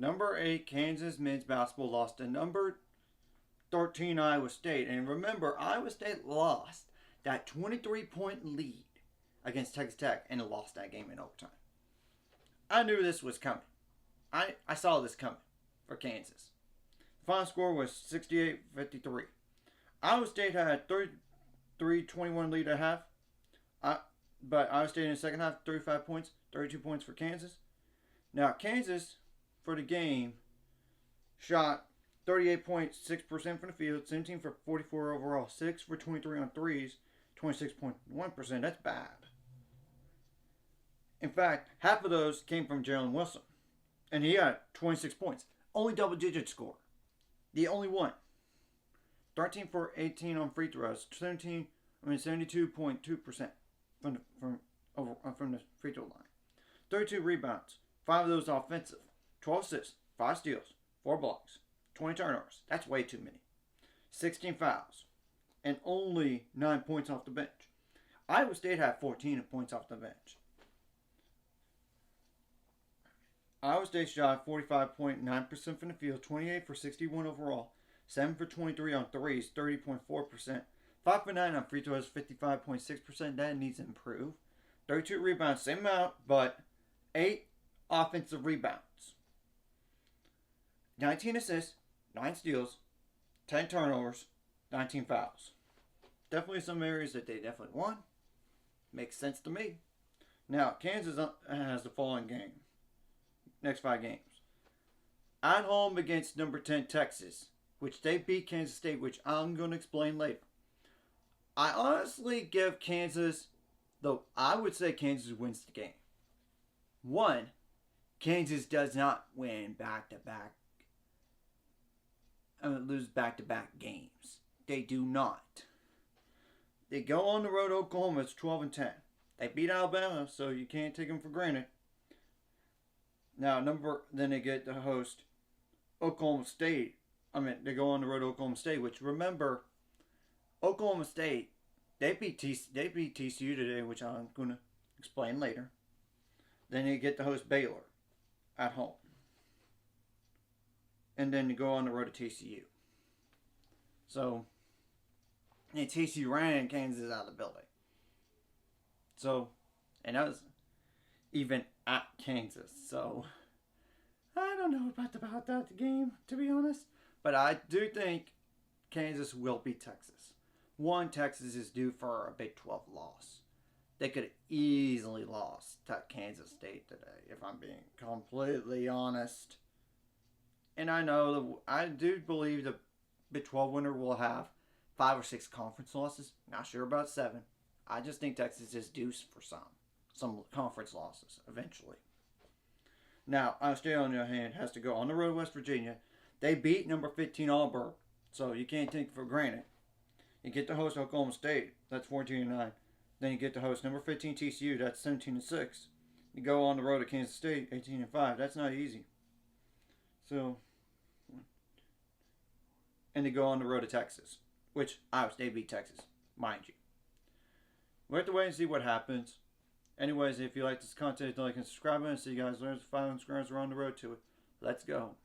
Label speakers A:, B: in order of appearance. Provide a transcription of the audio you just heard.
A: Number 8 Kansas men's basketball lost to number 13 Iowa State. And remember, Iowa State lost that 23-point lead against Texas Tech and lost that game in overtime. I knew this was coming. I saw this coming for Kansas. The final score was 68-53. Iowa State had a 33-21 lead at half. But Iowa State in the second half, 35 points, 32 points for Kansas. Now, Kansas, for the game, shot 38.6% from the field, 17 for 44 overall, 6 for 23 on threes, 26.1%. That's bad. In fact, half of those came from Jalen Wilson. And he had 26 points. Only double-digit score. The only one. 13 for 18 on free throws. 72.2% from the free throw line. 32 rebounds. 5 of those offensive. 12 assists. 5 steals. 4 blocks. 20 turnovers. That's way too many. 16 fouls. And only 9 points off the bench. Iowa State had 14 points off the bench. Iowa State shot 45.9% from the field, 28 for 61 overall, 7 for 23 on threes, 30.4%, 5 for 9 on free throws, 55.6%. That needs to improve. 32 rebounds, same amount, but 8 offensive rebounds. 19 assists, 9 steals, 10 turnovers, 19 fouls. Definitely some areas that they definitely won. Makes sense to me. Now, Kansas has the following game. Next 5 games. At home against number 10 Texas, which they beat Kansas State, which I'm going to explain later. I honestly give Kansas, though I would say Kansas wins the game. 1, Kansas does not win back-to-back, lose back-to-back games. They do not. They go on the road to Oklahoma, it's 12-10. They beat Alabama, so you can't take them for granted. Now, then they get to host Oklahoma State. They go on the road to Oklahoma State, which, remember, Oklahoma State, they beat TCU today, which I'm going to explain later. Then they get to host Baylor at home. And then you go on the road to TCU. So, and TCU ran Kansas out of the building. So, and that was even at Kansas. So, I don't know about that game, to be honest. But I do think Kansas will beat Texas. 1, Texas is due for a Big 12 loss. They could have easily lost to Kansas State today, if I'm being completely honest. And I do believe the Big 12 winner will have 5 or 6 conference losses. Not sure about 7. I just think Texas is due for some conference losses eventually. Now, Iowa State, on the other hand, has to go on the road to West Virginia. They beat number 15 Auburn, so you can't take it for granted. You get to host Oklahoma State, that's 14-9. Then you get to host number 15 TCU, that's 17-6. You go on the road to Kansas State, 18-5. That's not easy. So, and they go on the road to Texas, which Iowa State beat Texas, mind you. We'll have to wait and see what happens. Anyways, if you like this content, like and subscribe, and see you guys later. 5 subscribers, we're on the road to it. Let's go.